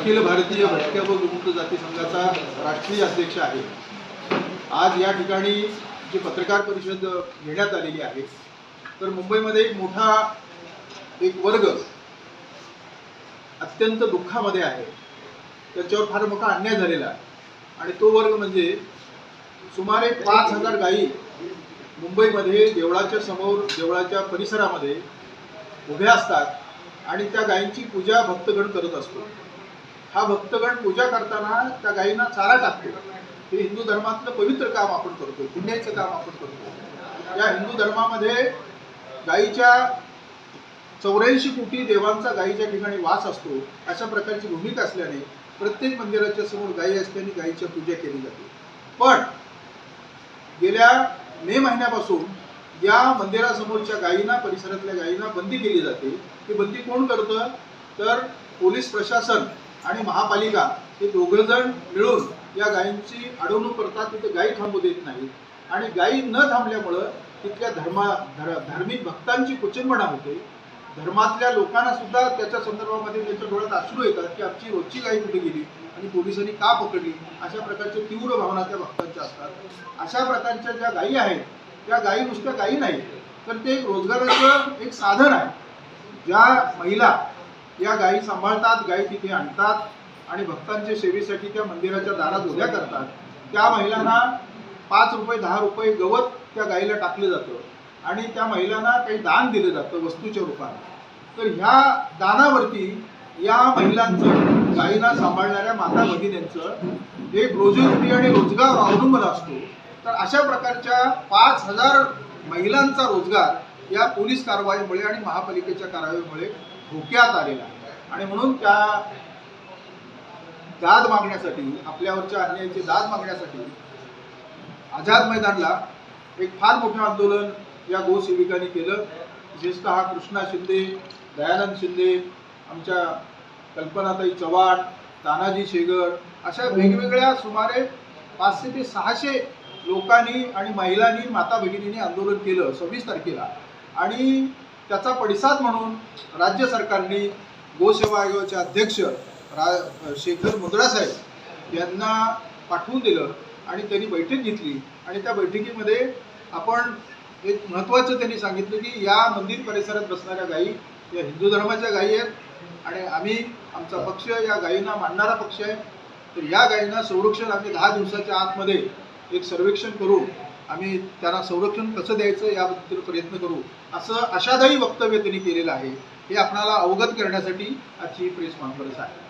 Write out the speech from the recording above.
अखिल भारतीय भटक्या व विमुक्त जाती संघाचा राष्ट्रीय अध्यक्ष आहे। आज या ठिकाणी जी पत्रकार परिषद घेण्यात आलेली आहे, तर मुंबईमध्ये एक मोठा वर्ग अत्यंत दुःखामध्ये आहे। त्याच्यावर फार मोठा अन्याय झालेला आहे आणि तो वर्ग म्हणजे सुमारे 5000 गायी मुंबईमध्ये देवळाच्या समोर, देवळाच्या परिसरामध्ये उभ्या असतात आणि त्या गायींची पूजा भक्तगण करत असतो। हा भक्तगण पूजा करताना त्या गायींना चारा टाकतो। हे हिंदू धर्मातलं पवित्र काम आपण करतो, पुण्याचं काम आपण करतो। या हिंदू धर्मामध्ये गायीच्या 84 कोटी देवांचा गायीच्या ठिकाणी वास असतो। अशा प्रकारची भूमिका असल्याने प्रत्येक मंदिराच्या समोर गायी असल्याने गायीची पूजा केली जाते। पण गेल्या मे महिन्यापासून या मंदिरासमोरच्या गायींना, परिसरातल्या गायींना बंदी केली जाते। ही बंदी कोण करतं? तर पोलीस प्रशासन आणि महापालिका हे दोघंजण मिळून या गायींची अडवणूक करतात। तिथे गायी थांबू देत नाहीत आणि गायी न थांबल्यामुळं तिथल्या धार्मिक भक्तांची कुचंबणा होते। धर्मातल्या लोकांना सुद्धा त्याच्या संदर्भामध्ये त्यांच्या डोळ्यात अश्रू येतात की आमची रोजची गायी कुठे गेली आणि पोलिसांनी का पकडली। अशा प्रकारच्या तीव्र भावना त्या भक्तांच्या असतात। अशा प्रकारच्या ज्या गायी आहेत त्या गायी नुसत्या गायी नाही, तर ते रोजगाराचं एक साधन आहे। ज्या महिला या गायी सांभाळतात, गायी तिथे आणतात आणि भक्तांच्या सेवेसाठी त्या मंदिराच्या दारात उभ्या करतात, त्या महिलांना 5 रुपये 10 रुपये गवत त्या गायीला टाकलं जातं आणि त्या महिलांना काही दान दिलं जातं वस्तूच्या रूपाने। तर ह्या दानावरती या महिलांचं, गायींना सांभाळणाऱ्या माता भगिनींचं एक रोजीरोटी आणि रोजगार अवलंबून असतो। तर अशा प्रकारच्या 5000 महिलांचा रोजगार या पोलीस कारवाईमुळे आणि महापालिकेच्या कारवाईमुळे धोक्यात आलेला आहे आणि म्हणून त्या दाद मागण्यासाठी, आपल्यावरच्या अन्यायाची दाद मागण्यासाठी आझाद मैदानला एक फार मोठं आंदोलन या गोसेविकांनी केलं। विशेषतः कृष्णा शिंदे, दयानंद शिंदे, आमच्या कल्पनाताई चव्हाण, तानाजी शेगर अशा वेगवेगळ्या सुमारे 500 ते 600 लोकांनी आणि महिलांनी, माता भगिनींनी आंदोलन केलं 26 तारखेला आणि त्याचा पडिसाद म्हणून राज्य सरकारने गोसेवा आयोगाचे अध्यक्ष शेखर मुंद्रा साहेब यांना पाठवून दिलं आणि त्यांनी बैठक घेतली आणि त्या बैठकीमध्ये आपण एक महत्त्वाचं त्यांनी सांगितलं की या मंदिर परिसरात बसणाऱ्या गायी या हिंदू धर्माच्या गायी आहेत आणि आमचा पक्ष या गायींना मानणारा पक्ष आहे। तर या गायींना संरक्षण आम्ही 10 दिवसाच्या आतमध्ये एक सर्वेक्षण करू, आम्ही त्यांना संरक्षण कसं द्यायचं याबद्दल प्रयत्न करू, असं आशादायी वक्तव्य त्यांनी केलेलं आहे। हे आपणाला अवगत करण्यासाठी आजची प्रेस कॉन्फरन्स आहे।